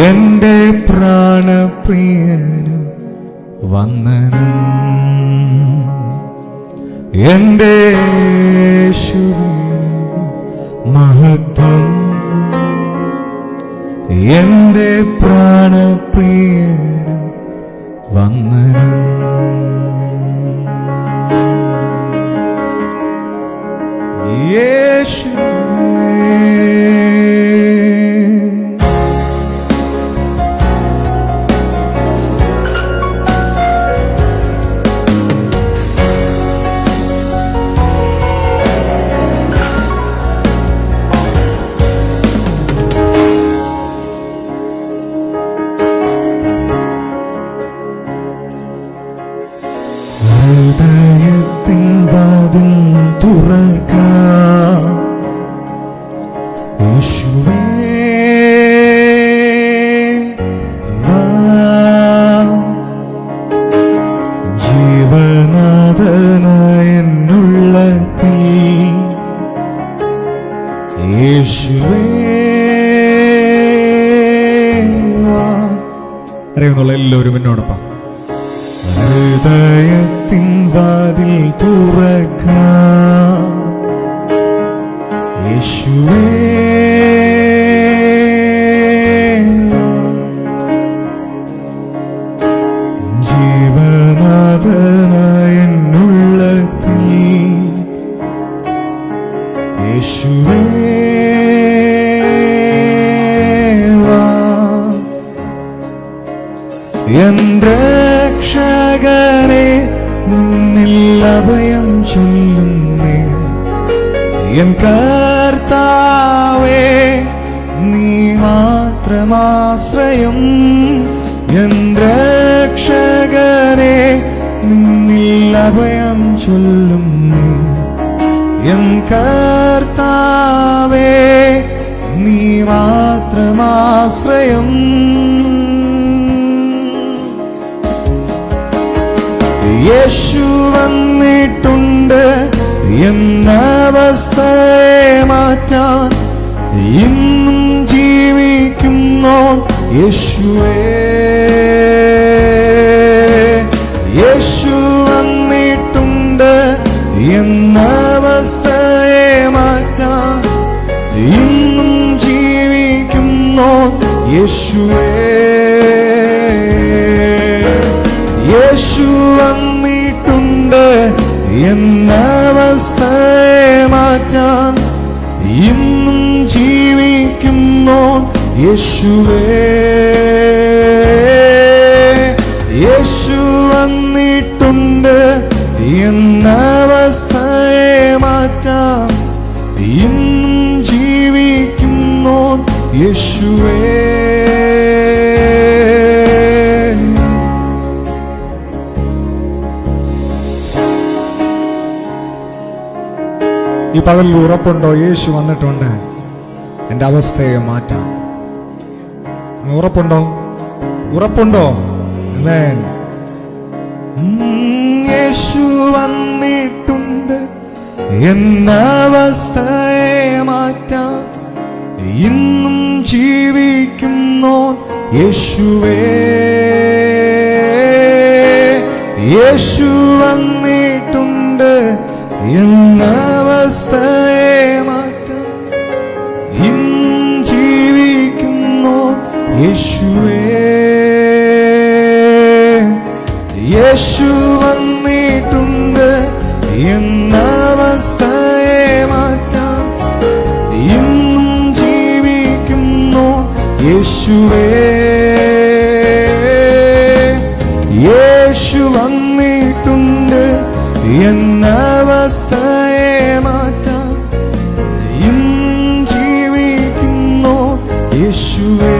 എന്റെ പ്രാണപ്രിയനു വന്ദനം, എന്റെ യേശുവിനു മഹത്വം, എന്റെ പ്രാണപ്രിയനു വന്ദനം. യേശുവേ ഹൃദയത്തിൻ വാതിൽ തുറക്കാം യേശുവേ വാ, ജീവനാഥനായ എന്നുള്ളത്തിൽ യേശുവേ വാ. അറിയുന്നുള്ള എല്ലാവരും എന്നോടൊപ്പം ഹൃദയത്തിൻ വാതിൽ തുറക്കാം യേശുവേ, ജീവനാഥനായ എന്നുള്ളത്തിൽ യേശുവേ വാ. എന്റെ രക്ഷകനെ നിന്നിൽ അഭയം ചൊല്ലുന്നേ, എൻ കർത്താവേ നീ മാത്രമാശ്രയം. എൻ രക്ഷകനെ നിന്നിൽ അഭയം ചൊല്ലുന്നേ, എൻ കർത്താവേ നീ മാത്രമാശ്രയം. യേശു വന്നിട്ടുണ്ട് എന്നവസ്ഥയെ മാറ്റാൻ, ഇന്നും ജീവിക്കുന്നോ യേശുവേ. യേശു വന്നിട്ടുണ്ട് എന്നവസ്ഥയെ മാറ്റാൻ, ഇന്നും ജീവിക്കുന്നോ യേശുവേ. യേശു വന്നിട്ടുണ്ട് എന്നവസ്ഥയെ മാറ്റാൻ, ഇന്നും ജീവിക്കുന്നോ യേശുവേ. യേശു വന്നിട്ടുണ്ട് എന്നവസ്ഥയെ മാറ്റാൻ, ഇന്നും ജീവിക്കുന്നോ യേശുവേ. ഈ പകലിൽ ഉറപ്പുണ്ടോ? യേശു വന്നിട്ടുണ്ട് എൻ്റെ അവസ്ഥയെ മാറ്റാൻ. ഉറപ്പുണ്ടോ? ഉറപ്പുണ്ടോ? ആമേൻ. യേശു വന്നിട്ടുണ്ട് എന്നവസ്ഥയെ മാറ്റാൻ, ഇന്നും ജീവിക്കുന്നോ യേശുവേ. യേശു വന്നിട്ടുണ്ട് എന്നവസ്ഥയെ മാറ്റാൻ, ഇന്നും ജീവിക്കുന്നോ യേശുവേ. യേശു വന്നിട്ടുണ്ട് എന്നവസ്ഥയെ മാറ്റാൻ, ഇന്നും ജീവിക്കുന്നോ യേശുവേ. യേശു വന്നിട്ടുണ്ട് എന്നവസ്ഥയെ മാറ്റാൻ, ഇന്നും ജീവിക്കുന്നോ യേശുവേ.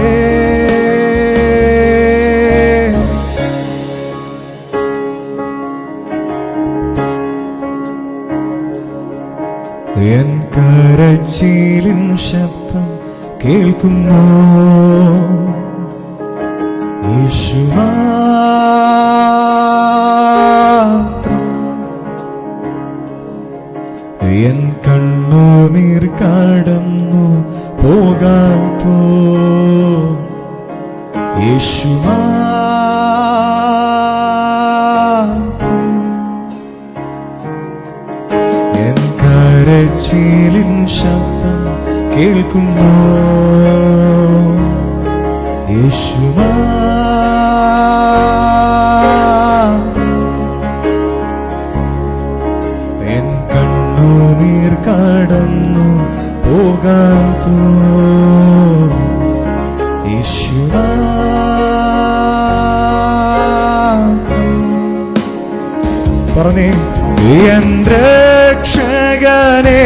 എൻ കരച്ചിലിൻ ശബ്ദം കേൾക്കുന്നോ യേശു മാത്രം. എൻ കണ്ണുനീർ കടന്നു പോകാത്തോ യേശു എൻ കരച്ചിലിൻ ശബ്ദം കേൾക്കുന്നു. യേശു എൻ കണ്ണുനീർ കടന്നു പോകാത്തോ. യേശു പറഞ്ഞേ, എൻ രക്ഷകനെ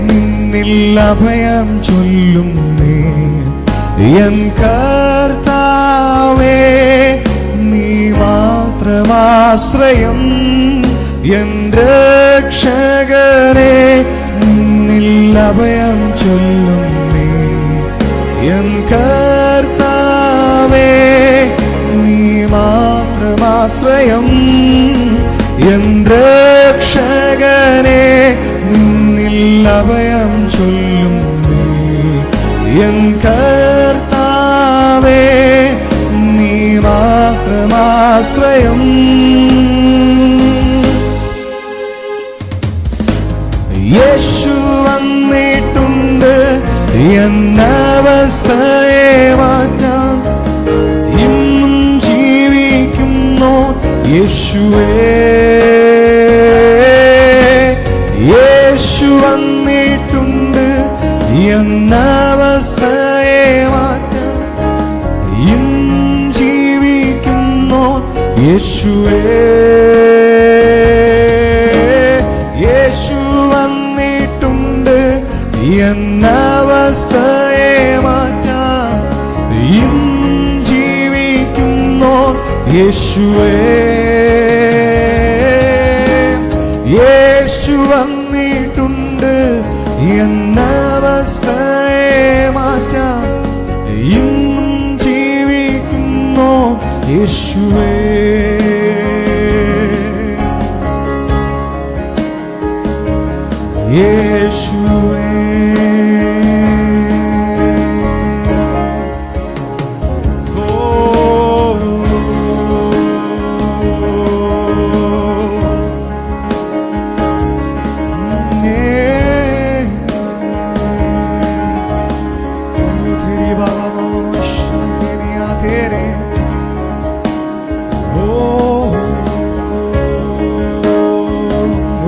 നിന്നിൽ അഭയം ചൊല്ലുന്നേ. എൻ കർത്താവേ നീ മാത്രമാശ്രയം. എൻ രക്ഷകനെ നിന്നിൽ അഭയം ചൊല്ലുന്നേ. എൻ കർത്താവേ നീ മാത്രമാശ്രയം. എൻ രക്ഷകനെ നിന്നിൽ അഭയം ചൊല്ലുന്നേ. എൻ കർത്താവേ നീ മാത്രമാശ്രയം. യേശു വന്നിട്ടുണ്ട് എന്നവസ്ഥയെ മാറ്റാൻ. ഇന്നും ജീവിക്കുന്നു യേശുവേ. യേശു വന്നിട്ടുണ്ട് എന്നവസ്ഥയെ മാറ്റാൻ. ഇന്നും ജീവിക്കുന്നു യേശുവേ. യേശു വന്നിട്ടുണ്ട് എന്നവസ്ഥയെ മാറ്റാൻ. ഇന്നും ജീവിക്കുന്നു യേശുവേ. യേശു വന്നിട്ടുണ്ട് എന്നവസ്ഥയെ മാറ്റാൻ. ഇന്നും ജീവിക്കുന്നു യേശുവേ. യേശുവേ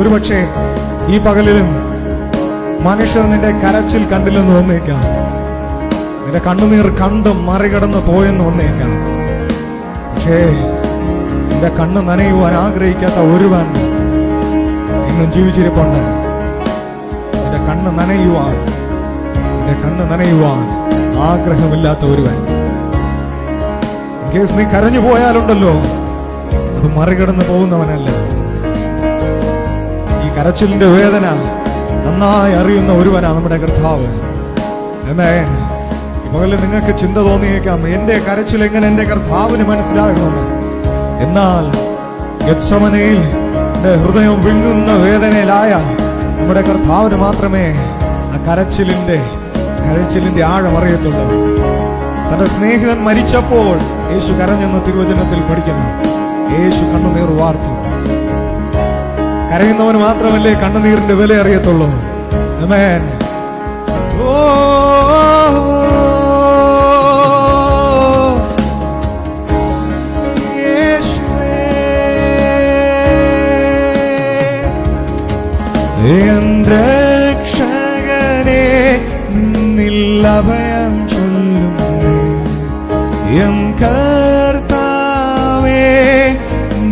ഒരുപക്ഷെ ഈ പകലിലും മനുഷ്യർ നിന്റെ കരച്ചിൽ കണ്ടില്ലെന്ന് വന്നേക്കാം. നിന്റെ കണ്ണുനീർ കണ്ടും മറികടന്ന് പോയെന്ന് വന്നേക്കാം. പക്ഷേ നിന്റെ കണ്ണ് നനയുവാൻ ആഗ്രഹിക്കാത്ത ഒരുവൻ ഇന്നും ജീവിച്ചിരിപ്പുണ്ട്. നിന്റെ കണ്ണ് നനയുവാൻ ആഗ്രഹമില്ലാത്ത ഒരുവൻ. കേസ് നീ കരഞ്ഞു പോയാലുണ്ടല്ലോ, അത് മറികടന്ന് പോകുന്നവനല്ല. ഈ കരച്ചിലിന്റെ വേദന നന്നായി അറിയുന്ന ഒരുവനാ നമ്മുടെ കർത്താവ്. ആമേൻ. ഇപ്പോൾ നിങ്ങൾക്ക് ചിന്ത തോന്നിയേക്കാം, എന്റെ കരച്ചിൽ എങ്ങനെ എന്റെ കർത്താവിന് മനസ്സിലാകുമെന്ന്. എന്നാൽ ഗെത്സമനയിൽ എന്റെ ഹൃദയം വിങ്ങുന്ന വേദനയിലായ നമ്മുടെ കർത്താവിന് മാത്രമേ ആ കരച്ചിലിന്റെ ആഴം അറിയത്തുള്ളൂ. തന്റെ സ്നേഹിതൻ മരിച്ചപ്പോൾ യേശു കരഞ്ഞെന്ന് തിരുവചനത്തിൽ പഠിക്കുന്നു. യേശു കണ്ണുനീർ വാർത്തു. കരയുന്നവന് മാത്രമല്ലേ കണ്ണുനീരിന്റെ വില അറിയത്തുള്ളൂ. ആമേൻ. രക്ഷകനെ നിന്നിൽ അഭയം ചൊല്ലുന്നേ. എൻ കർത്താവേ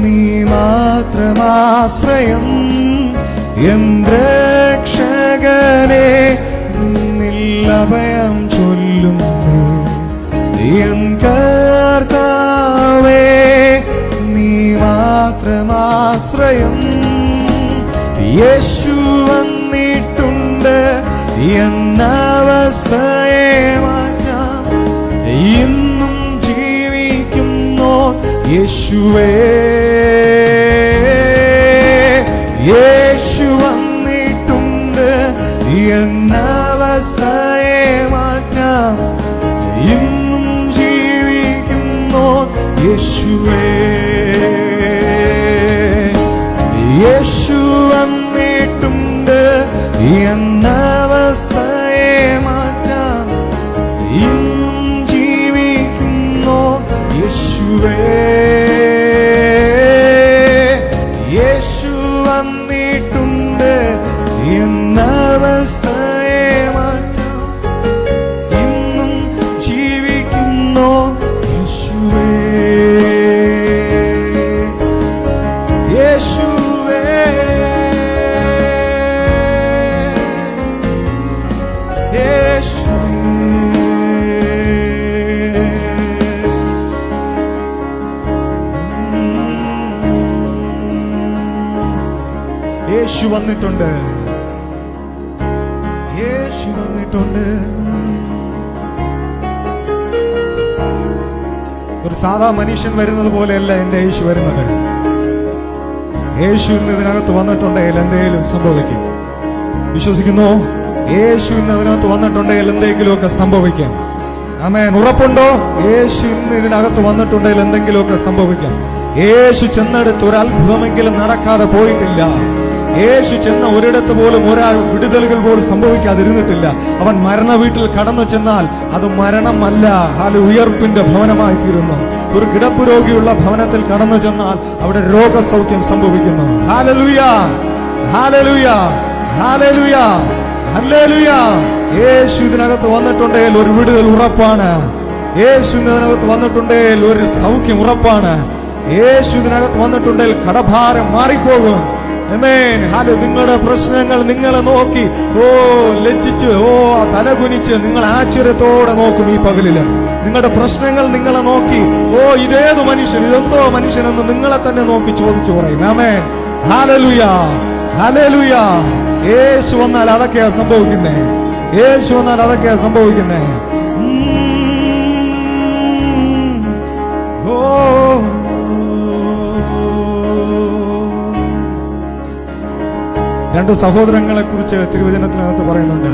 നീ മാത്രമാശ്രയം. എൻ രക്ഷകനെ നിന്നിൽ അഭയം ചൊല്ലുന്നേ. എൻ കർത്താവേ നീ മാത്രമാശ്രയം. യേശു വന്നിട്ടുണ്ട് എന്നവസ്ഥയെ മാറ്റാം. ഇന്നും ജീവിക്കുന്നു യേശുവേ. യേശു വന്നിട്ടുണ്ട് എന്നവസ്ഥയെ മാറ്റാം. ഇന്നും ജീവിക്കുന്നു യേശുവേ. യേശു വന്നിട്ടുണ്ട് എന്നവസ്ഥയെ മാറ്റാൻ, ഇന്നും ജീവിക്കുന്നു യേശുവേ. യേശു വന്നിട്ടുണ്ട് എന്നവസ്ഥയെ മാറ്റാൻ, ഇന്നും ജീവിക്കുന്നു യേശുവേ. യേശുവേ, യേശു വന്നിട്ടുണ്ട്. യേശു വന്നിട്ടുണ്ട്. ഒരു സാധാ മനുഷ്യൻ വരുന്നത് പോലെയല്ല എന്റെ യേശു വരുന്നത്. യേശു ഇന്ന് ഇതിനകത്ത് വന്നിട്ടുണ്ടെങ്കിൽ എന്തെങ്കിലും സംഭവിക്കും. വിശ്വസിക്കുന്നു? യേശു ഇന്ന് ഇതിനകത്ത് വന്നിട്ടുണ്ടെങ്കിൽ എന്തെങ്കിലുമൊക്കെ സംഭവിക്കാം. ആമേൻ. ഉറപ്പുണ്ടോ? യേശു ഇന്ന് ഇതിനകത്ത് വന്നിട്ടുണ്ടെങ്കിൽ എന്തെങ്കിലുമൊക്കെ സംഭവിക്കാം. യേശു ചെന്നെടുത്ത് ഒരു അത്ഭുതമെങ്കിലും നടക്കാതെ പോയിട്ടില്ല. യേശു ചെന്ന ഒരിടത്ത് പോലും ഒരാൾ വിടുതലുകൾ പോലും സംഭവിക്കാതിരുന്നിട്ടില്ല. അവൻ മരണ വീട്ടിൽ കടന്നു ചെന്നാൽ അത് മരണമല്ല, ഉയർപ്പിന്റെ ഭവനമായി തീരുന്നു. ഒരു കിടപ്പ് രോഗിയുള്ള ഭവനത്തിൽ കടന്നു ചെന്നാൽ അവിടെ രോഗസൗഖ്യം സംഭവിക്കുന്നു. Hallelujah, hallelujah, hallelujah, hallelujah. Yesu ഇതിനകത്ത് വന്നിട്ടുണ്ടെങ്കിൽ ഒരു വിടുതൽ ഉറപ്പാണ്. യേശു ഇതിനകത്ത് വന്നിട്ടുണ്ടെങ്കിൽ ഒരു സൗഖ്യം ഉറപ്പാണ്. യേശു ഇതിനകത്ത് വന്നിട്ടുണ്ടെങ്കിൽ കടഭാരം മാറിപ്പോകും. ആമേൻ. നിങ്ങളുടെ പ്രശ്നങ്ങൾ നിങ്ങളെ നോക്കി ലജ്ജിച്ച് തലകുനിച്ച് നിങ്ങൾ ആശ്ചര്യത്തോടെ നോക്കും. ഈ പകലില് നിങ്ങളുടെ പ്രശ്നങ്ങൾ നിങ്ങളെ നോക്കി ഇതേതു മനുഷ്യൻ, ഇതെന്തോ മനുഷ്യനെന്ന് നിങ്ങളെ തന്നെ നോക്കി ചോദിച്ചു പറയും. ആമേൻ. Hallelujah, hallelujah. യേശു വന്നാൽ അതൊക്കെയാ സംഭവിക്കുന്നേ. യേശു വന്നാൽ അതൊക്കെയാ സംഭവിക്കുന്നേ. രണ്ടു സഹോദരങ്ങളെ കുറിച്ച് തിരുവചനത്തിനകത്ത് പറയുന്നുണ്ട്.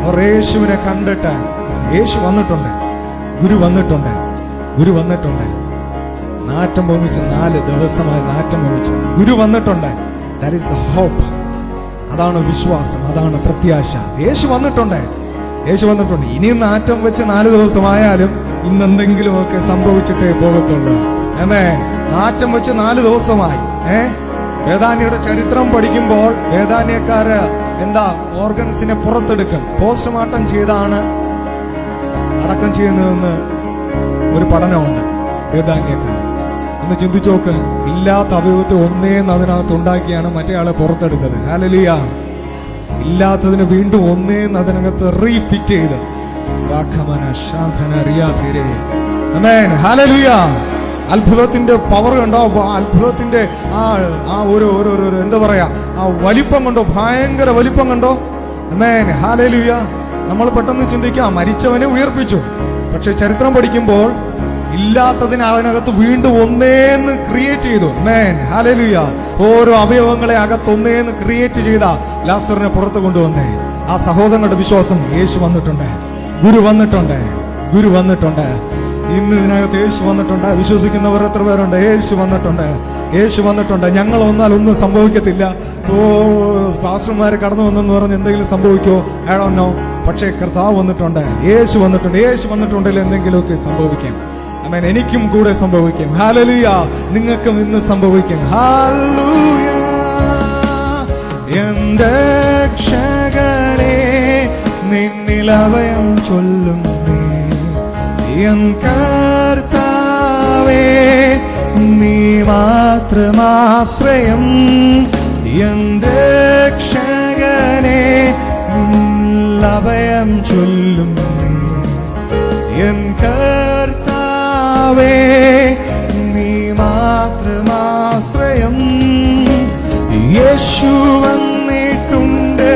അവർ യേശുവിനെ കണ്ടിട്ട്, യേശു വന്നിട്ടുണ്ട്, ഗുരു വന്നിട്ടുണ്ട്, ഗുരു വന്നിട്ടുണ്ട്. നാറ്റം ഭൂമിച്ച് 4 ദിവസമായി നാറ്റം ഭൂമിച്ച് ഗുരു വന്നിട്ടുണ്ട്. That is the hope. അതാണ് വിശ്വാസം, അതാണ് പ്രത്യാശ. യേശു വന്നിട്ടുണ്ട്, യേശു വന്നിട്ടുണ്ട്. ഇനിയും നാറ്റം വെച്ച് 4 ദിവസമായാലും ഇന്നെന്തെങ്കിലുമൊക്കെ സംഭവിച്ചിട്ടേ പോകത്തുള്ളൂ. ആമേൻ. നാറ്റം വെച്ച് 4 ദിവസമായി. വേദാനിയുടെ ചരിത്രം പഠിക്കുമ്പോൾ വേദാനിയക്കാര് ഓർഗൻസിനെ പുറത്തെടുക്കും. പോസ്റ്റ്മോർട്ടം ചെയ്താണ് അടക്കം ചെയ്യുന്നതെന്ന് ഒരു പഠനമുണ്ട്. വേദാനിയക്കാർ ഒന്ന് ചിന്തിച്ചു നോക്ക്. ഇല്ലാത്ത അവയവത്തെ ഒന്നേന്ന് അതിനകത്ത് ഉണ്ടാക്കിയാണ് മറ്റേ ആളെ പുറത്തെടുത്തത്. ഹല്ലേലൂയ. ഇല്ലാത്തതിന് വീണ്ടും ഒന്നേന്ന് അതിനകത്ത് റീഫിറ്റ് ചെയ്ത്. ആമേൻ. ഹല്ലേലൂയ. അത്ഭുതത്തിന്റെ പവർ കണ്ടോ? അത്ഭുതത്തിന്റെ ഒരു എന്താ പറയാ, ആ വലിപ്പം കണ്ടോ? ഭയങ്കര വലിപ്പം കണ്ടോ? ആമേൻ. ഹല്ലേലൂയ. നമ്മൾ പെട്ടെന്ന് ചിന്തിക്കാം മരിച്ചവനെ ഉയർപ്പിച്ചു. പക്ഷെ ചരിത്രം പഠിക്കുമ്പോൾ ഇല്ലാത്തതിന് അതിനകത്ത് വീണ്ടും ഒന്നേന്ന് ക്രിയേറ്റ് ചെയ്തു. ആമേൻ. ഹല്ലേലൂയ. ഓരോ അവയവങ്ങളെ അകത്ത് ഒന്നേന്ന് ക്രിയേറ്റ് ചെയ്ത ലാസറിനെ പുറത്തു കൊണ്ടുവന്നേ. ആ സഹോദരങ്ങളുടെ വിശ്വാസം യേശു വന്നിട്ടുണ്ട്, ഗുരു വന്നിട്ടുണ്ട്, ഗുരു വന്നിട്ടുണ്ട്. ഇന്ന് ഇതിനകത്ത് യേശു വന്നിട്ടുണ്ട്. വിശ്വസിക്കുന്നവർ എത്ര പേരുണ്ട്? യേശു വന്നിട്ടുണ്ട്, യേശു വന്നിട്ടുണ്ട്. ഞങ്ങൾ വന്നാൽ ഒന്നും സംഭവിക്കത്തില്ല. പാസ്റ്റർമാര് കടന്നു വന്നെന്ന് പറഞ്ഞ് എന്തെങ്കിലും സംഭവിക്കുമോ? I don't know. പക്ഷേ കർത്താവ് വന്നിട്ടുണ്ട്, യേശു വന്നിട്ടുണ്ട്. യേശു വന്നിട്ടുണ്ടെങ്കിൽ എന്തെങ്കിലുമൊക്കെ സംഭവിക്കും. ആമേൻ. എനിക്കും കൂടെ സംഭവിക്കും. ഹല്ലേലൂയ. നിങ്ങൾക്കും ഇന്ന് സംഭവിക്കും. ഹല്ലേലൂയ. എന്റെ രക്ഷകനേ, നിന്നിൽ അഭയം ചൊല്ലും എൻ കർത്താവേ, നീ മാത്രമാശ്രയം. എന്റെ രക്ഷകനേ, നിന്നിൽ അഭയം ചൊല്ലും എൻ കർത്താവേ, നീ മാത്രമാശ്രയം. യേശു വന്നിട്ടുണ്ട്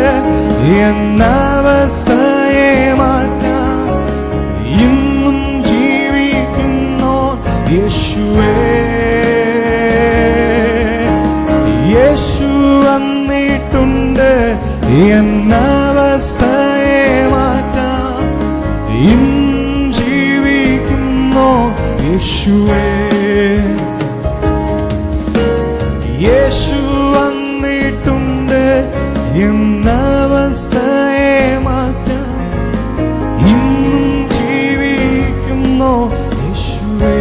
എന്നവസ്ഥയെ മാറ്റാൻ, ഇന്നും ജീവിക്കുന്നു യേശുവേ. യേശു വന്നിട്ടുണ്ട് എന്നവസ്ഥയെ മാറ്റാൻ, ഇന്നും ജീവിക്കുന്നു യേശുവേ. എന്നവസ്ഥയെ മാറ്റാൻ ഇന്നും ജീവിക്കുന്നു യേശുവേ.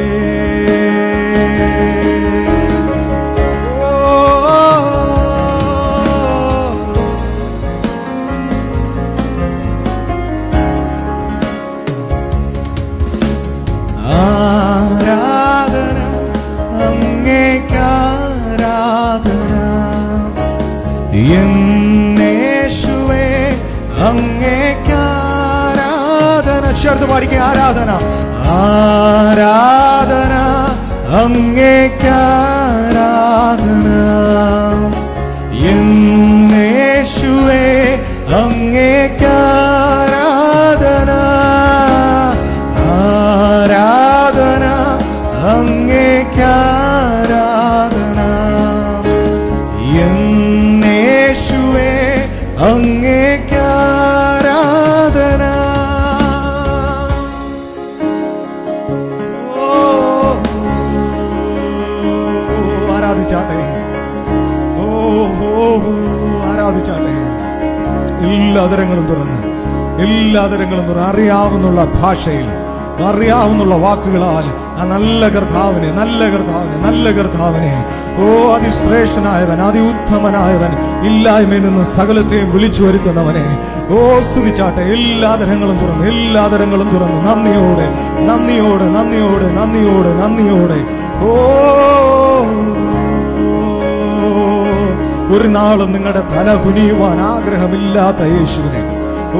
ആരാധന അങ്ങേക്കാരാധന എന്നേശുവേ അങ്ങേക്കാരാധന. ചേർത്ത് പാടിക്കുക. ആരാധന ആരാധന അങ്ങേക്കാരാധന എന്നേശുവേ അങ്ങേക്കാരാധന. ആരാധന അങ്ങേക്കാരാധന എന്നേശുവേ അങ്ങേക്കാരാധന. ആരാധിച്ചാട്ടെ. ആരാധിച്ചാട്ടെ. എല്ലാ തരങ്ങളും തുറന്ന് അറിയാവുന്നുള്ള ഭാഷയിൽ അറിയാവുന്നുള്ള വാക്കുകളാൽ ആ നല്ല കർത്താവിനെ ഓ അതിശ്രേഷ്ഠനായവൻ, അതിഉത്തമനായവൻ, ഇല്ലായ്മയിൽ നിന്ന് സകലത്തെയും വിളിച്ചു വരുത്തുന്നവനെ ഓ സ്തുതിച്ചാട്ടെ. എല്ലാ തരങ്ങളും തുറന്ന് നന്ദിയോടെ ഓ ഒരു നാളും നിങ്ങളുടെ തല കുനിയുവാൻ ആഗ്രഹമില്ലാത്ത യേശുവിനെ,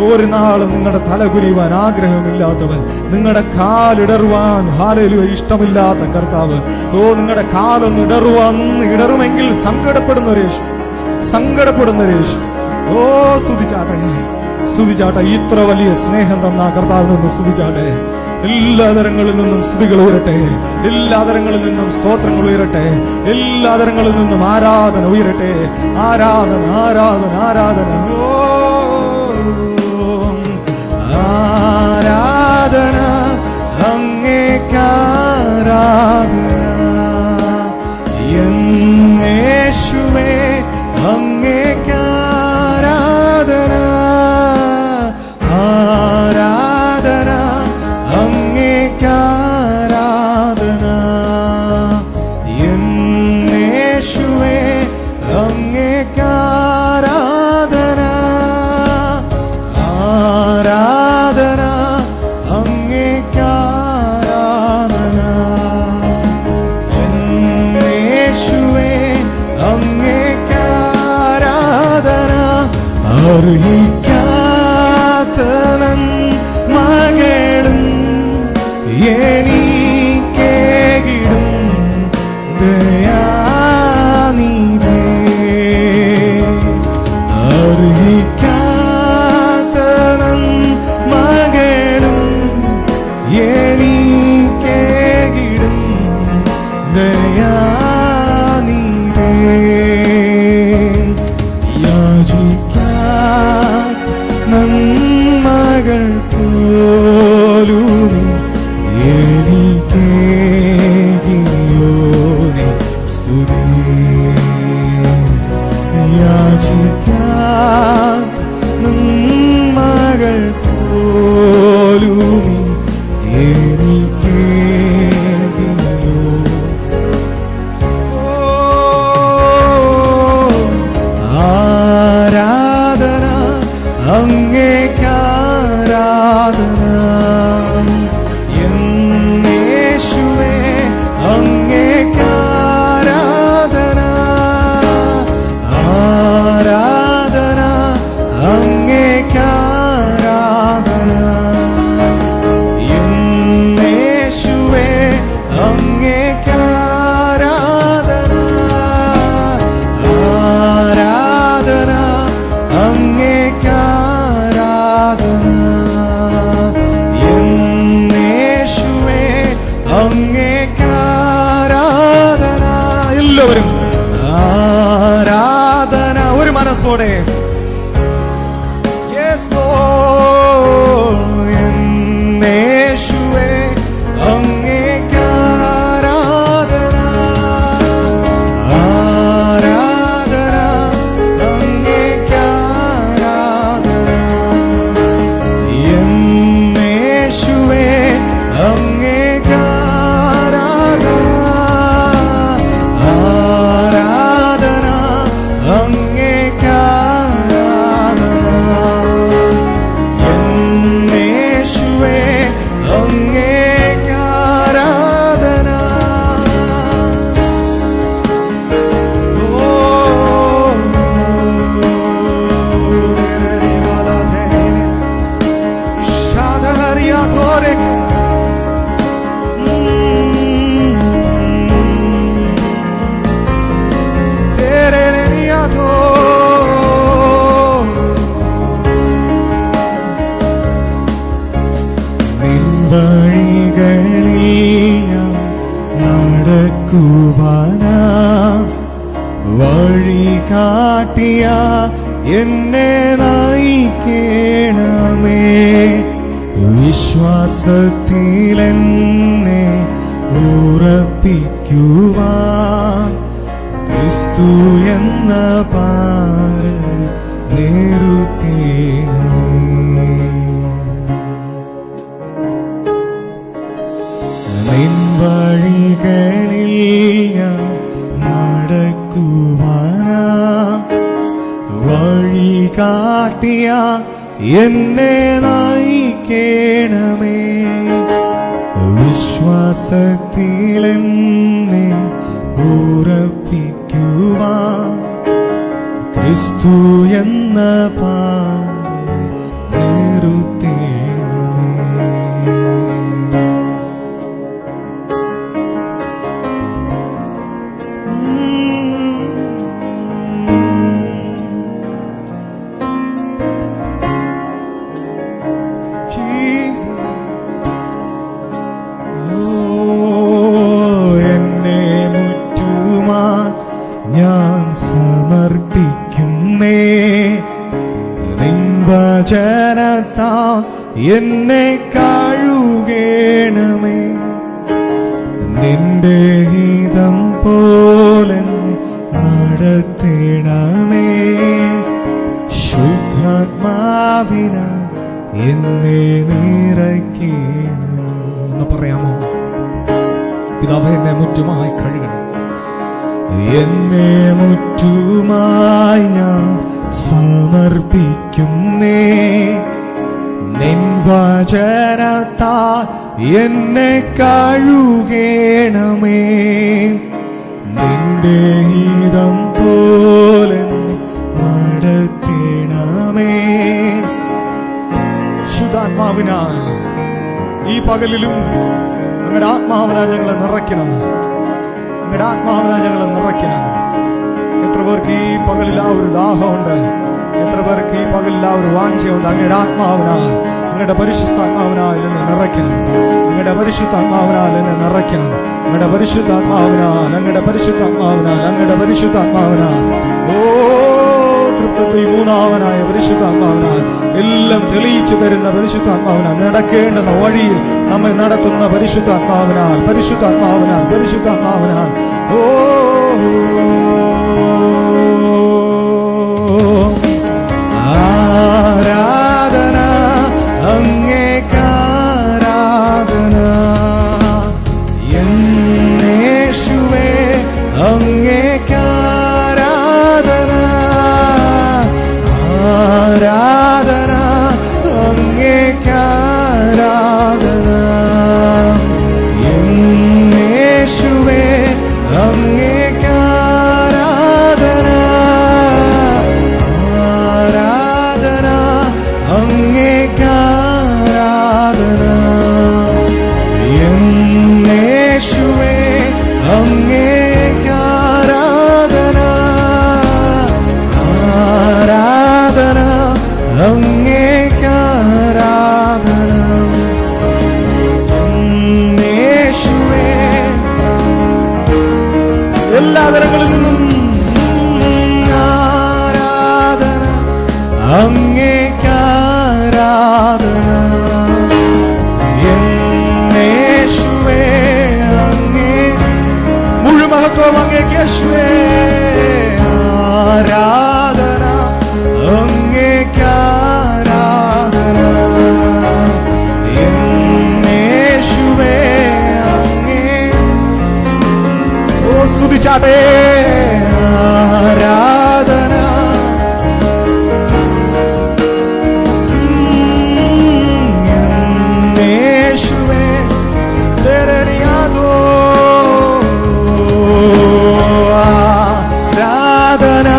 ഒരു നാളും നിങ്ങളുടെ തല കുനിയുവാൻ ആഗ്രഹമില്ലാത്തവൻ, നിങ്ങളുടെ കാലിടറുവാൻ ഹല്ലേലൂയ ഇഷ്ടമില്ലാത്ത കർത്താവ്, ഓ നിങ്ങളുടെ കാലൊന്ന് ഇടറുമെങ്കിൽ സങ്കടപ്പെടുന്ന ഒരു യേശു. ഓ സ്തുതിച്ചാട്ടെ. ഇത്ര വലിയ സ്നേഹം തന്ന കർത്താവിനൊന്ന് സ്തുതിച്ചാട്ടെ. എല്ലാ തരങ്ങളിൽ നിന്നും സ്തുതികൾ ഉയരട്ടെ, എല്ലാ തരങ്ങളിൽ നിന്നും സ്തോത്രങ്ങൾ ഉയരട്ടെ, എല്ലാ തരങ്ങളിൽ നിന്നും ആരാധന ഉയരട്ടെ. ആരാധന ആരാധന അങ്ങേക്കാരാധന എന്നേശുവേ അങ്ങേക്കാരാധന. ആരാധന അങ്ങേക്കാരാധന എന്നേശുവേ അങ്ങേക്കാരാധന. ആരാധന അങ്ങേക്കാരാധന എന്നേശുവേ അങ്ങേക്കാരാധന. അർഹിക്കാത്ത നന്മകളും എനിക്കേകിടും ദയാനിധേ. അർഹിക്കാത്ത നന്മകളും എനിക്കേകിടും ദയാനിധേ. യാചിക്കാൻ നന്മകൾ പോലും എനിക്കേകിയോനെ സ്തുതി. യാചിക്കാൻ നന്മകൾ പോലും എനിക്കേകിയോ. ആരാധന അങ്ങേക്കാരാധന എന്നേശുവേ അങ്ങേക്കാരാധന. ആരാധന അങ്ങേക്കാരാധന എന്നേശുവേ അങ്ങേക്കാരാധന. ആരാധന അങ്ങേക്കാരാധന എന്നേശുവേ അങ്ങേക്കാരാധന. എല്ലാവരും ആരാധന ഒരു മനസ്സോടെ എന്നേശുവേ അങ്ങേക്കാരാധന. ആരാധന അങ്ങേക്കാരാധന വഴികളിൽ ഞാൻ നടക്കുവാനാ വഴി കാട്ടിയ എന്നെ നയിക്കണമേ. വിശ്വാസത്തിലെന്നെ ഉറപ്പിക്കുവാൻ ക്രിസ്തു എന്ന പാറ നിറുത്തേണമേ. നിൻ വഴികളിൽ ഞാൻ നടക്കുവാനാ വഴി കാട്ടിയ എന്നെ നയിക്കണമേ. വിശ്വാസത്തിലെന്നെ ഉറപ്പിക്കുവാൻ ക്രിസ്തു എന്ന പാറ നിറുത്തേണമേ. എന്നെ മുറ്റുമാ ഞാൻ സമർപ്പിക്കുന്നേ. നിൻ വചനത്താ എന്നെ കഴുകണമേ. നിന്റെ ഹിതം പോലെ നടത്തണമേ. ശുദ്ധാത്മാവിന എന്നെ നിറയ്ക്കണമേ. എന്ന് പറയാമോ? പിതാവേ, എന്നെ മുറ്റുമായി കഴുകണം. എന്നെ മുറ്റുമായി ഞാൻ സമർപ്പിക്കുന്നേ. നിൻ വചനത്താൽ എന്നെ കഴുകണമേ. നിന്റെ ഹിതം പോലെ നടത്തണമേ. ശുദ്ധാത്മാവിനാൽ ഈ പകലിലും അങ്ങയുടെ ആത്മാവിനാൽ ഞങ്ങളെ നിറയ്ക്കണം. അങ്ങയുടെ ആത്മാവിനാൽ ഞങ്ങളെ നിറയ്ക്കണം. എത്ര പേർക്ക് ഈ പകലിൽ ആ ഒരു ദാഹമുണ്ട്? എത്ര പേർക്ക് ഈ പകലിൽ ആ ഒരു വാഞ്ചയുണ്ട്? അങ്ങയുടെ ആത്മാവിനാൽ, അങ്ങയുടെ പരിശുദ്ധാത്മാവിനാൽ എന്നെ നിറയ്ക്കണം. അങ്ങയുടെ പരിശുദ്ധാത്മാവിനാൽ എന്നെ നിറയ്ക്കണം. അങ്ങയുടെ പരിശുദ്ധാത്മാവിനാൽ, അങ്ങയുടെ പരിശുദ്ധാത്മാവിനാൽ, അങ്ങയുടെ പരിശുദ്ധാത്മാവിനാൽ. ഓ തൃപ്തത്തിൽ മൂന്നാമനായ പരിശുദ്ധാത്മാവിനാൽ, എല്ലാം തെളിയിച്ചു തരുന്ന പരിശുദ്ധാത്മാവിനാൽ, നടക്കേണ്ടുന്ന വഴിയിൽ നമ്മെ നടത്തുന്ന പരിശുദ്ധാത്മാവിനാൽ, പരിശുദ്ധാത്മാവിനാൽ, പരിശുദ്ധാത്മാവിനാൽ. ഓ ആരാധന അങ്ങേക്കാരാധന. യേശുവേ അങ്ങേക്കാരാധന. ആരാധന അങ്ങേക്കാരാധന. യേശുവേ അങ്ങേക്കാരാധന. ആരാധന അങ്ങേക്കാരാധന. യേശുവേ അങ്ങേക്കാരാധന. ആരാധന അങ്ങേക്കാരാധന. യേശുവേ എല്ലാ തരങ്ങളിൽ നിന്നും ആരാധന അങ്ങേക്കാരാധന. യേശുവേ അങ്ങേ മുഴുമഹത്വം അങ്ങേക്ക്. യേശുവേ ആരാധന അങ്ങേക്കാരാധന. യേശുവേ അങ്ങേ. ഓ സ്തുതിച്ചാട്ടെ. ആരാധന യേശുവേ തെരനിയാതോ. ആരാധന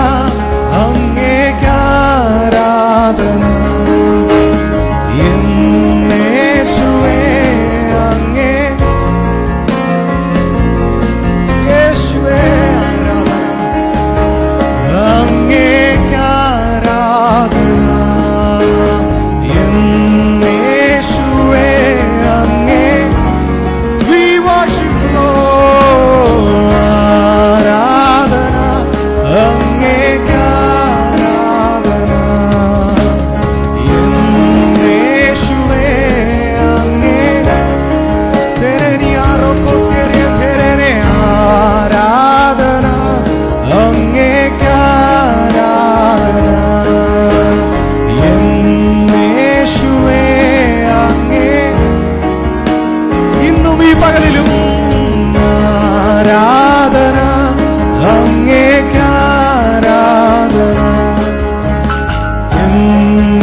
അങ്ങേക്കാരാധന. യേശുവേ അങ്ങേ. യേശുവേ പകലിലും ആരാധന, അങ്ങേക്കാരാധന.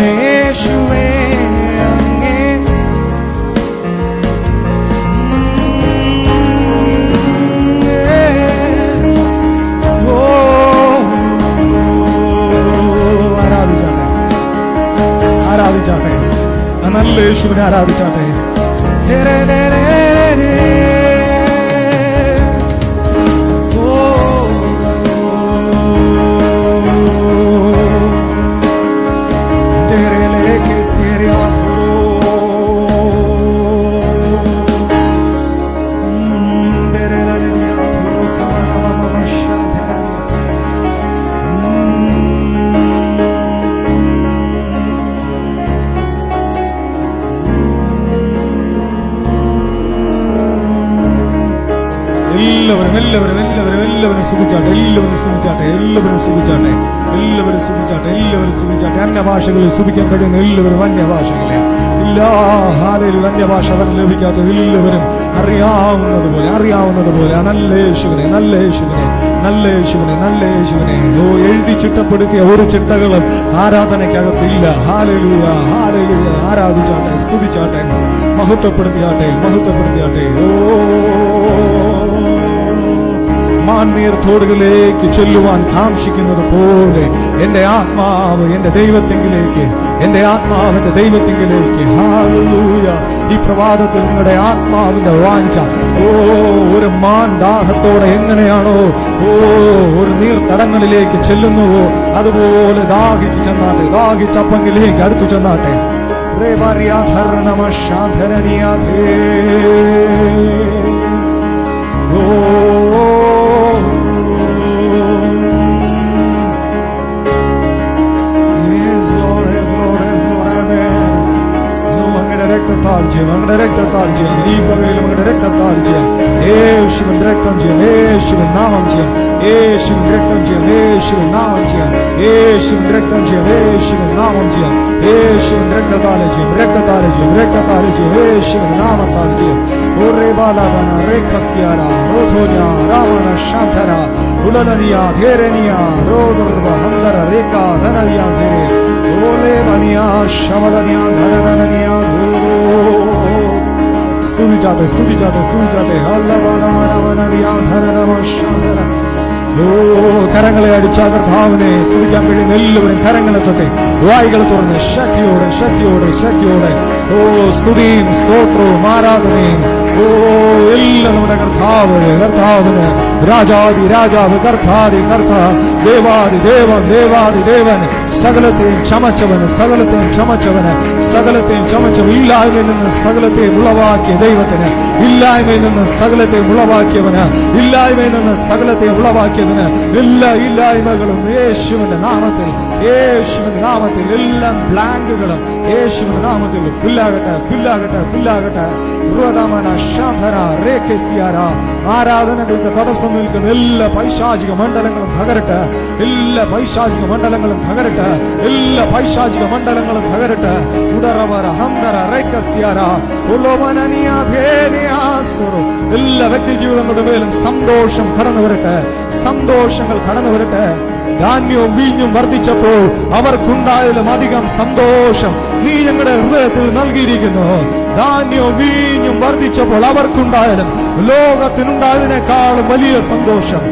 യേശുവേ അങ്ങേ ആരാധിച്ചാട്ടെ, നല്ല യേശുവിനെ ആരാധിച്ചാട്ടെ. എല്ലാവരും സുഖിച്ചാട്ടെ, എല്ലാവരും സുഖിച്ചാട്ടെ, എല്ലാവരും സുഖിച്ചാട്ടെ, എല്ലാവരും സുഖിച്ചാട്ടെ, എല്ലാവരും സുഖിച്ചാട്ടെ. അന്യഭാഷകളിൽ സുഖിക്കാൻ കഴിയുന്ന എല്ലാവരും അന്യഭാഷകളെ അന്യഭാഷ അവർ ലഭിക്കാത്ത എല്ലാവരും അറിയാവുന്നതുപോലെ ആ നല്ല യേശുവിനെ, നല്ല യേശുവിനെ, നല്ല യേശുവിനെ, നല്ല യേശുവിനെ എഴുതി ചിട്ടപ്പെടുത്തിയ ഒരു ചിട്ടകളും ആരാധനയ്ക്കകത്തില്ല. Hallelujah, hallelujah. ആരാധിച്ചാട്ടെ, സ്തുതിച്ചാട്ടെ, മഹത്വപ്പെടുത്തിയാട്ടെ, മഹത്വപ്പെടുത്തിയാട്ടെ. മാന്നീർത്തോടുകളിലേക്ക് ചെല്ലുവാൻ കാംക്ഷിക്കുന്നത് പോലെ എന്റെ ആത്മാവ് എന്റെ ദൈവത്തെങ്കിലേക്ക്, എന്റെ ആത്മാവ് എന്റെ ദൈവത്തെങ്കിലേക്ക്. ഹല്ലേലൂയ. ഈ പ്രഭാതത്തിൽ നിങ്ങളുടെ ആത്മാവിന്റെ വാഞ്ച ഒരു മാൻ ദാഹത്തോടെ എങ്ങനെയാണോ ഒരു നീർത്തടങ്ങളിലേക്ക് ചെല്ലുന്നുവോ അതുപോലെ ദാഹിച്ച് ചെന്നാട്ടെ, ദാഹിച്ചപ്പങ്കിലേക്ക് അടുത്തു ചെന്നാട്ടെ. രക്തത്താൽ ചെയ്യാം, ഈ പകലിൽ നമ്മുടെ രക്തത്താൽ ചെയ്യാം. യേശുവിൻ രക്തം ചെയ്യാം, യേശുവിൻ നാമം ചെയ്യാം, യേശുവിൻ രക്തം ചെയ്യാം, യേശുവിൻ നാമം ചെയ്യാം, യേശുവിൻ രക്തം ചെയ്യാം, യേശുവിൻ നാമം ചെയ്യാം, യേശുവിൻ രക്തത്താലെ ചെയ്യാം, രക്തത്താലെ ചെയ്യാം, രക്തത്താലെ ചെയ്യാം, യേശുവിൻ നാമത്താൽ ചെയ്യാം. ഓരേ ബാലാദന രേഖസ്യാര റോധോന്യ രാവണ ശാന്തര ഉലനനിയ ധേരനിയ റോദർവ ഹന്ദര രേഖ ധനനിയ ധേരെ ഓലേ വനിയ ശമലനിയ ധനനനിയ ധൂരോ. സ്തുതിച്ചാട്ടെ, സ്തുതിച്ചാട്ടെ, സ്തുതിച്ചാട്ടെ. കരങ്ങളെ അടിച്ച കർത്താവിനെ സ്തുതിക്കാൻ കഴിയുന്ന എല്ലാവരും കരങ്ങളെ തൊട്ടെ, വായികളെ തുറന്ന് ശക്തിയോടെ, ശക്തിയോടെ, ശക്തിയോടെ സ്തുതിയും സ്തോത്രവും ആരാധനയും എല്ലാം നമ്മുടെ കർത്താവിന് രാജാതി രാജാവ്, കർത്താതി കർത്താവ്, ദേവാതി ദേവൻ, ദേവാതി ദേവൻ, സകലത്തെയും ചമച്ചവന്, സകലത്തെയും ചമച്ചവന്, സകലത്തെയും ചമച്ചവൻ, ഇല്ലായ്മയിൽ നിന്ന് സകലത്തെയും ഉളവാക്കിയ ദൈവത്തിന്, ഇല്ലായ്മയിൽ നിന്ന് സകലത്തെയും ഉളവാക്കിയവന്, ഇല്ലായ്മയിൽ നിന്ന് സകലത്തെയും ഉളവാക്കിയവന്, എല്ലാ ഇല്ലായ്മകളും യേശുവിന്റെ നാമത്തിൽ, യേശുവിന്റെ നാമത്തിൽ എല്ലാം ബ്ലാങ്കുകളും യേശുവിന്റെ നാമത്തിൽ ഫില്ലാകട്ടെ, ഫില്ലാകട്ടെ, ഫില്ലാകട്ടെ. ആരാധനകൾക്ക് തടസ്സം നിൽക്കുന്ന എല്ലാ പൈശാചിക മണ്ഡലങ്ങളും തകരട്ടെ, എല്ലാ പൈശാചിക മണ്ഡലങ്ങളും തകരട്ടെ, എല്ലാ പൈശാചിക മണ്ഡലങ്ങളും തകരട്ടെ. എല്ലാ വ്യക്തി ജീവിതങ്ങളുടെ മേലും സന്തോഷം കടന്നു വരട്ടെ, സന്തോഷങ്ങൾ കടന്നു വരട്ടെ. ധാന്യവും വീഞ്ഞും വർദ്ധിച്ചപ്പോൾ അവർക്കുണ്ടായാലും അധികം സന്തോഷം നീ ഞങ്ങളുടെ ഹൃദയത്തിൽ നൽകിയിരിക്കുന്നു. ധാന്യവും വീഞ്ഞും വർദ്ധിച്ചപ്പോൾ അവർക്കുണ്ടായാലും ലോകത്തിനുണ്ടായതിനേക്കാളും വലിയ സന്തോഷം.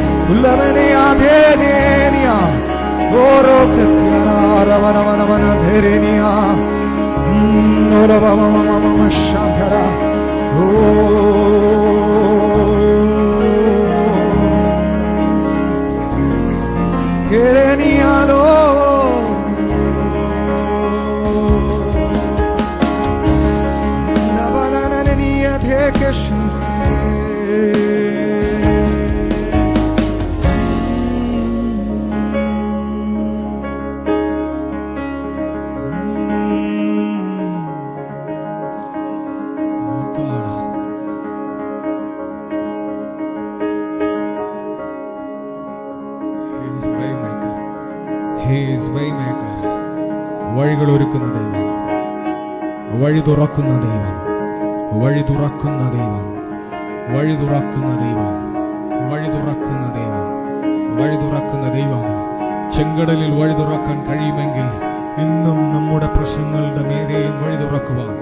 വഴികൾ ഒരുക്കുന്ന ദൈവം, വഴി തുറക്കുന്ന ദൈവം, വഴി തുറക്കുന്ന ദൈവം. വഴി തുറക്കുന്ന ദൈവം, വഴി തുറക്കുന്ന ദൈവം, വഴി തുറക്കുന്ന ദൈവം. ചെങ്കടലിൽ വഴി തുറക്കാൻ കഴിയുമെങ്കിൽ ഇന്നും നമ്മുടെ പ്രശ്നങ്ങളുടെ മീതെയും വഴി തുറക്കുവാൻ,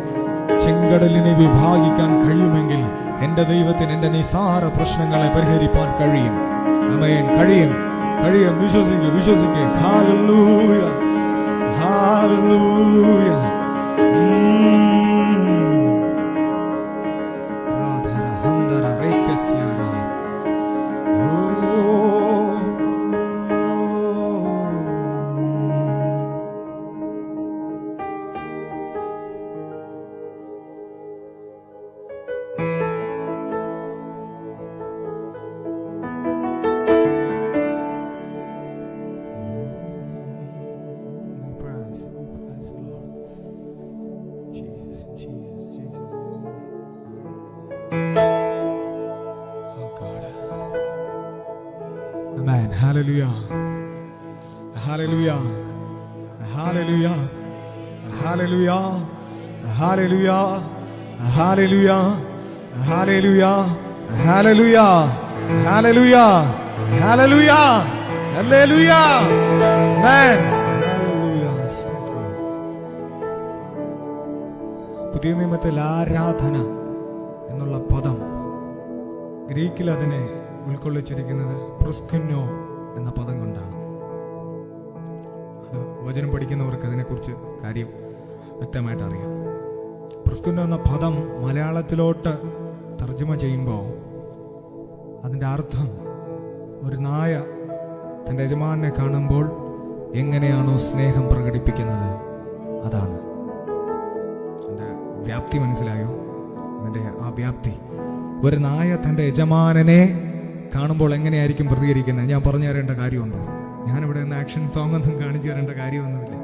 ചെങ്കടലിനെ വിഭാഗിക്കാൻ കഴിയുമെങ്കിൽ എന്റെ ദൈവത്തിന് എന്റെ നിസാര പ്രശ്നങ്ങളെ പരിഹരിപ്പാൻ കഴിയും. ആമേൻ. കഴിയും, കഴിയും. വിശ്വസിക്കുക, വിശ്വസിക്കുക. Hallelujah, hallelujah. Amen. Hallelujah. Hallelujah. Hallelujah. Hallelujah. Hallelujah. Hallelujah. Hallelujah. Hallelujah. Hallelujah. Hallelujah. Hallelujah. Amen. Hallelujah. പുതിയ നിയമത്തിൽ ആരാധന എന്നുള്ള പദം ഗ്രീക്കിൽ അതിനെ ഉൾക്കൊള്ളിച്ചിരിക്കുന്നത് പ്രുസ്കിന്നോ എന്ന പദം കൊണ്ടാണ്. അത് വചനം പഠിക്കുന്നവർക്ക് അതിനെക്കുറിച്ച് കാര്യം വ്യക്തമായിട്ട് അറിയാം. പ്രുസ്കിന്നോ എന്ന പദം മലയാളത്തിലോട്ട് തർജ്ജമ ചെയ്യുമ്പോൾ അതിൻ്റെ അർത്ഥം ഒരു നായ തൻ്റെ യജമാനെ കാണുമ്പോൾ എങ്ങനെയാണോ സ്നേഹം പ്രകടിപ്പിക്കുന്നത് അതാണ്. അതിൻ്റെ വ്യാപ്തി മനസ്സിലായോ? അതിൻ്റെ ആ വ്യാപ്തി. ഒരു നായ തൻ്റെ യജമാനനെ കാണുമ്പോൾ എങ്ങനെയായിരിക്കും പ്രതികരിക്കുന്നത്? ഞാൻ പറഞ്ഞു തരേണ്ട കാര്യമുണ്ടോ? ഞാനിവിടെ നിന്ന് ആക്ഷൻ സോങ് ഒന്നും കാണിച്ചു തരേണ്ട കാര്യമൊന്നുമില്ല.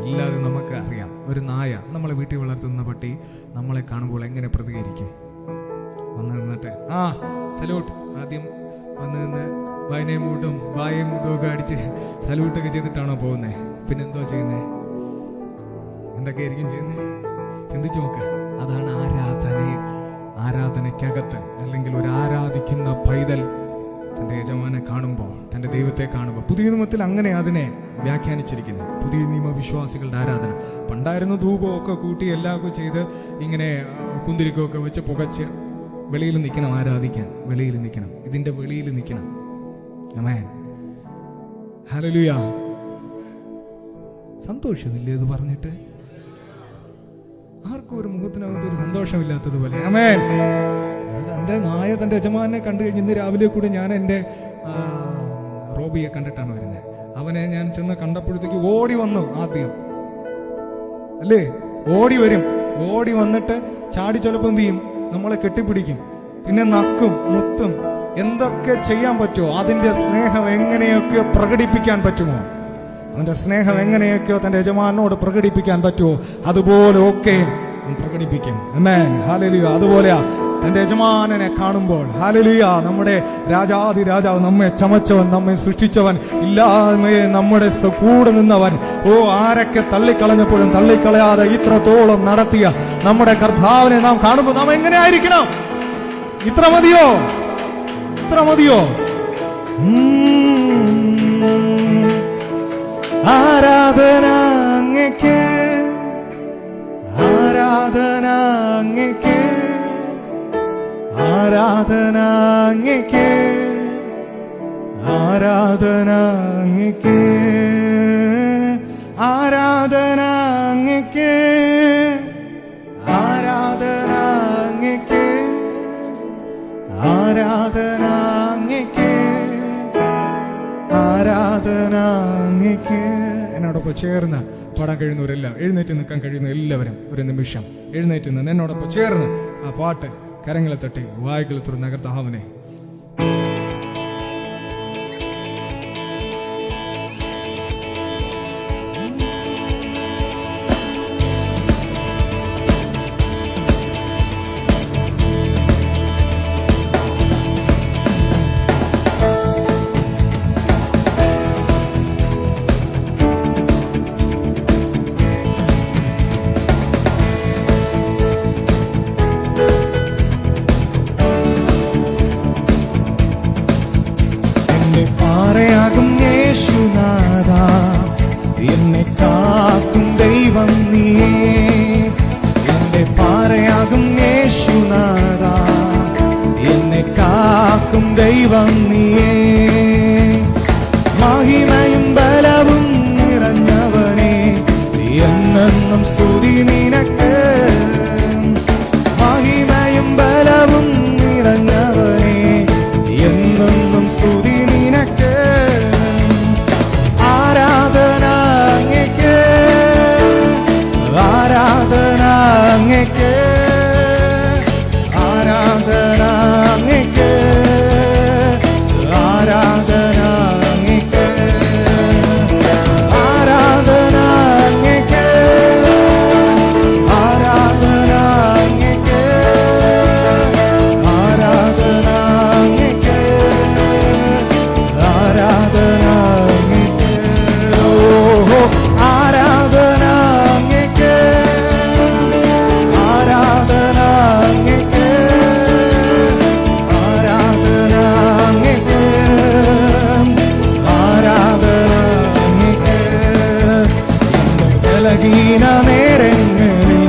അല്ലാതെ നമുക്ക് അറിയാം, ഒരു നായ, നമ്മളെ വീട്ടിൽ വളർത്തുന്ന പട്ടി നമ്മളെ കാണുമ്പോൾ എങ്ങനെ പ്രതികരിക്കും? വന്ന് നിന്നിട്ട് സല്യൂട്ട്, ആദ്യം വന്ന് നിന്ന് വായനയും മൂട്ടും ഒക്കെ അടിച്ച് സല്യൂട്ടൊക്കെ ചെയ്തിട്ടാണോ പോകുന്നത്? പിന്നെന്തോ ചെയ്യുന്നത്? എന്തൊക്കെയായിരിക്കും ചെയ്യുന്നത്? ചിന്തിച്ചു നോക്ക്. അതാണ് ആരാധനയ്ക്കകത്ത്, അല്ലെങ്കിൽ ഒരു ആരാധിക്കുന്ന പൈതൽ തൻ്റെ യജമാനെ കാണുമ്പോൾ, തൻ്റെ ദൈവത്തെ കാണുമ്പോൾ. പുതിയ നിയമത്തിൽ അങ്ങനെ അതിനെ വ്യാഖ്യാനിച്ചിരിക്കുന്നു. പുതിയ നിയമ വിശ്വാസികളുടെ ആരാധന പണ്ടായിരുന്നു ധൂപമൊക്കെ കൂട്ടി എല്ലാവർക്കും ചെയ്ത് ഇങ്ങനെ കുന്തിരിക്കൊക്കെ വെച്ച് പുകച്ച് വെളിയിൽ നിൽക്കണം, ആരാധിക്കാൻ വെളിയിൽ നിൽക്കണം, ഇതിൻ്റെ വെളിയിൽ നിൽക്കണം. ആമേൻ. ഹല്ലേലൂയ. സന്തോഷമില്ലേ ഇത് പറഞ്ഞിട്ട്? ആർക്കും ഒരു മുഖത്തിനകത്ത് ഒരു സന്തോഷമില്ലാത്തതുപോലെ. ആമേൻ. തൻ്റെ നായ തൻ്റെ യജമാനെ കണ്ടു കഴിഞ്ഞ് ഇന്ന് രാവിലെ കൂടെ ഞാൻ എൻ്റെ റോബിയെ കണ്ടിട്ടാണ് വരുന്നത്. അവനെ ഞാൻ ചെന്ന് കണ്ടപ്പോഴത്തേക്ക് ഓടി വന്നു. ആദ്യം അല്ലേ, ഓടി വരും. ഓടി വന്നിട്ട് ചാടി ചിലപ്പോൾ എന്ത് ചെയ്യും? നമ്മളെ കെട്ടിപ്പിടിക്കും, പിന്നെ നക്കും, മുത്തും. എന്തൊക്കെ ചെയ്യാൻ പറ്റുമോ അതിൻ്റെ സ്നേഹം എങ്ങനെയൊക്കെയോ പ്രകടിപ്പിക്കാൻ പറ്റുമോ? അവന്റെ സ്നേഹം എങ്ങനെയൊക്കെയോ തന്റെ യജമാനോട് പ്രകടിപ്പിക്കാൻ പറ്റുമോ അതുപോലെ ഒക്കെ പ്രകടിപ്പിക്കും. ആമേൻ. ഹല്ലേലൂയ. അതുപോലെയാ തന്റെ യജമാനനെ കാണുമ്പോൾ. ഹല്ലേലൂയ. നമ്മുടെ രാജാതി രാജാവ്, നമ്മെ ചമച്ചവൻ, നമ്മെ സൃഷ്ടിച്ചവൻ, ഇല്ലായ്മയെ നമ്മുടെ കൂടെ നിന്നവൻ, ആരൊക്കെ തള്ളിക്കളഞ്ഞപ്പോഴും തള്ളിക്കളയാതെ ഇത്രത്തോളം നടത്തിയ നമ്മുടെ കർത്താവിനെ നാം കാണുമ്പോൾ നാം എങ്ങനെയായിരിക്കണം? ഇത്ര മതിയോ? ഇത്ര മതിയോ? ആരാധന അങ്ങേക്ക്, ആരാധന അങ്ങേക്ക്, ആരാധന അങ്ങേക്ക്, ആരാധന അങ്ങേക്ക്, ആരാധന അങ്ങേക്ക്, ആരാധന അങ്ങേക്ക്, ആരാധന അങ്ങേക്ക്, ആരാധന അങ്ങേക്ക്. എന്നോടൊപ്പം ചേർന്ന് പാടാൻ കഴിയുന്നവരെല്ലാം, എഴുന്നേറ്റ് നിൽക്കാൻ കഴിയുന്ന എല്ലാവരും ഒരു നിമിഷം എഴുന്നേറ്റ് നിന്ന് എന്നോടൊപ്പം ചേർന്ന് ആ പാട്ട് കരങ്ങളെ തട്ടി വായ്കൾ തുറന്ന കർത്താവിനെ കാക്കും ദൈവം നീയേ. മഹിമയും ബലവും നിറഞ്ഞവനേ, എന്നെന്നും സ്തുതി നിനക്ക്. മഹിമയും ബലവും നിറഞ്ഞവനേ, എന്നെന്നും സ്തുതി നിനക്ക്. ആരാധന അങ്ങേക്ക്, ആരാധന അങ്ങേക്ക്, ആരാധന അങ്ങേക്ക്, ആരാധന അങ്ങേക്ക്, ആരാധന അങ്ങേക്ക്, ആരാധന അങ്ങേക്ക്, ആരാധന അങ്ങേക്ക്, ആരാധന അങ്ങേക്ക്. ഓഹോ ആരാധന അങ്ങേക്ക്, ആരാധന അങ്ങേക്ക്, ആരാധന അങ്ങേക്ക്, ആരാധന അങ്ങേക്ക്. എന്റെ ബലഹീന നേരങ്ങളിൽ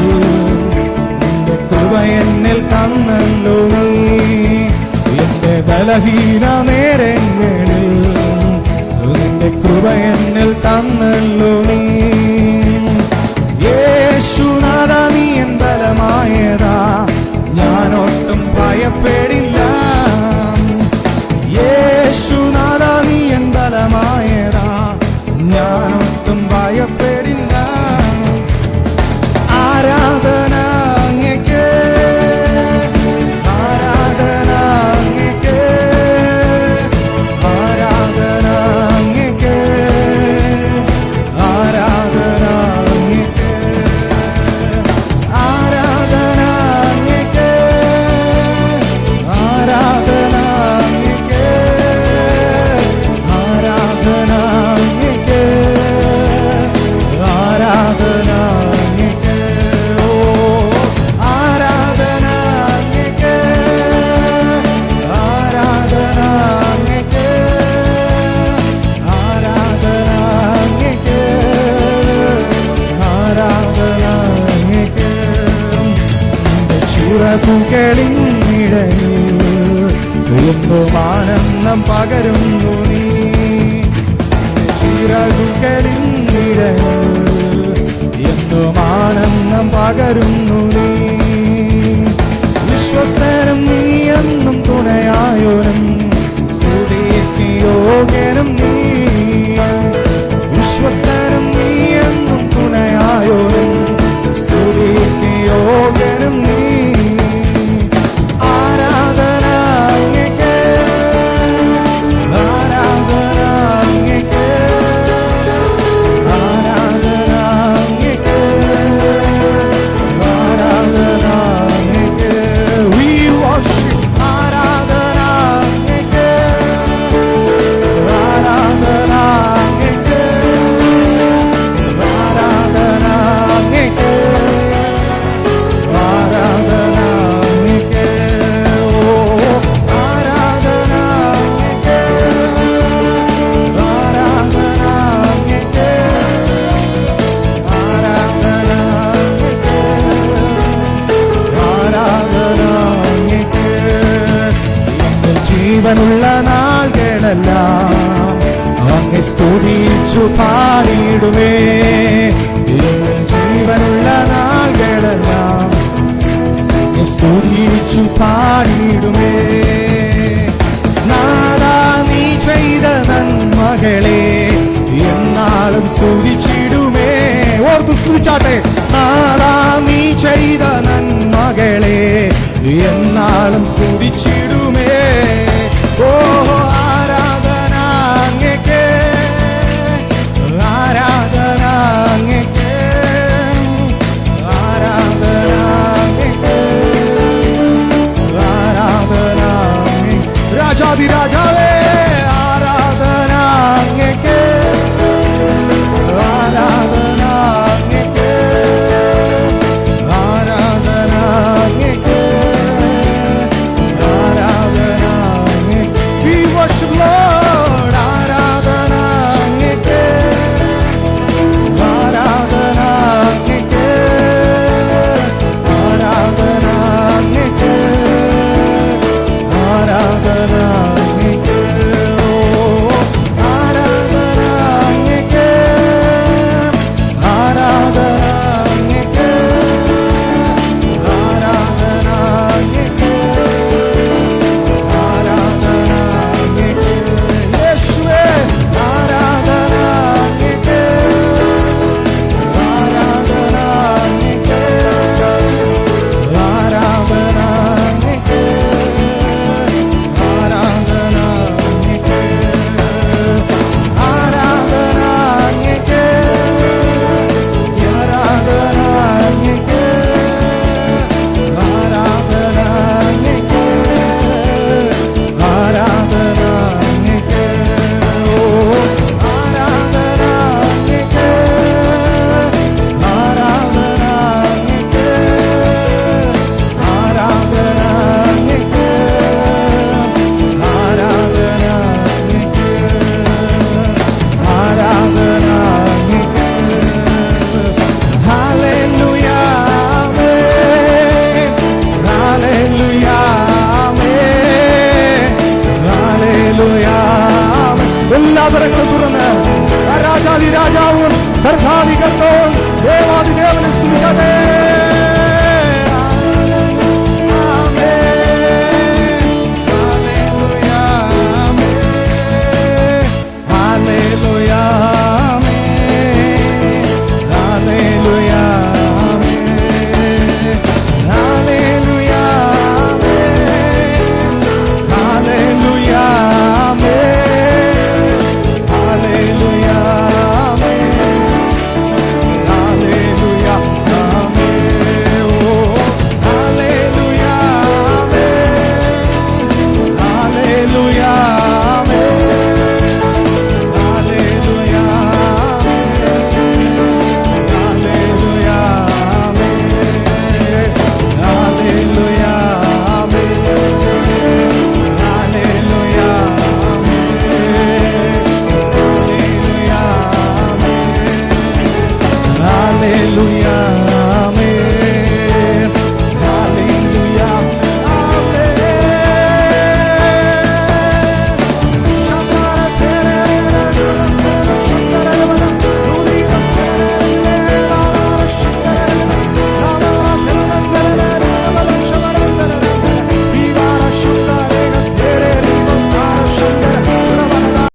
നിന്റെ കൃപ എന്നിൽ തന്നല്ലോ നീ. എന്റെ ബലഹീന നേരങ്ങളിൽ നിന്റെ കൃപ എന്നിൽ തന്നല്ലോ നീ. യേശുനാഥ നീ എൻ ബലമായതാ, ഞാനൊട്ടും ഭയപ്പെടില്ല. യേശുനാഥ നീ എൻ ബലമായതാ, ഞാനൊട്ടും ഭയപ്പെടില്ല. ആരാധന അങ്ങേക്ക്, ആരാധന അങ്ങേക്ക്, ആരാധന അങ്ങേക്ക്, ആരാധന അങ്ങേക്ക്, ആരാധന അങ്ങേക്ക്, ആരാധന അങ്ങേക്ക്, ആരാധന അങ്ങേക്ക്, ആരാധന അങ്ങേക്ക്. ഓ ആരാധന അങ്ങേക്ക്, ആരാധന അങ്ങേക്ക്, ആരാധന അങ്ങേക്ക്, ആരാധന അങ്ങേക്ക്. നിന്റെ ചിറകുകളിനിടയിൽ എന്നും ആനന്ദം പകരുന്നു നീ. നിന്റെ ചിറകുകളിനിടയിൽ എന്നും ആനന്ദം പകരുന്നു നീ. വിശ്വസ്തനും നീ എന്നും തുണയായോനും സ്തുതിക്ക് യോഗ്യനും നീ. വിശ്വസ്തനും നീ എന്നും തുണയായോനും സ്തുതിക്ക് യോഗ്യനും നീ. ആരാധന അങ്ങേക്ക്, ആരാധന അങ്ങേക്ക്, ആരാധന അങ്ങേക്ക്, ആരാധന അങ്ങേക്ക്. We worship. ആരാധന അങ്ങേക്ക്, ആരാധന അങ്ങേക്ക്, ആരാധന അങ്ങേക്ക്, ആരാധന അങ്ങേക്ക്. ഓ ആരാധന അങ്ങേക്ക്, ആരാധന അങ്ങേക്ക്, ആരാധന അങ്ങേക്ക്, ആരാധന അങ്ങേക്ക്. എന്റെ ജീവനുള്ള നാളുകളെല്ലാം അങ്ങെ സ്തുതിച്ചു പാടിയിടുമേ. എന്റെ ജീവനുള്ള നാളുകളെല്ലാം അങ്ങെ സ്തുതിച്ചു പാടിയിടുമേ. നാദാ നീ ചെയ്ത നന്മകളെ എന്നാളും സ്തുതിച്ചിടുമേ. ഓർത്തു സ്തുതിച്ചാട്ടെ. നാദാ നീ ചെയ്ത നന്മകളെ എന്നാളും സ്തുതിച്ചിടുമേ.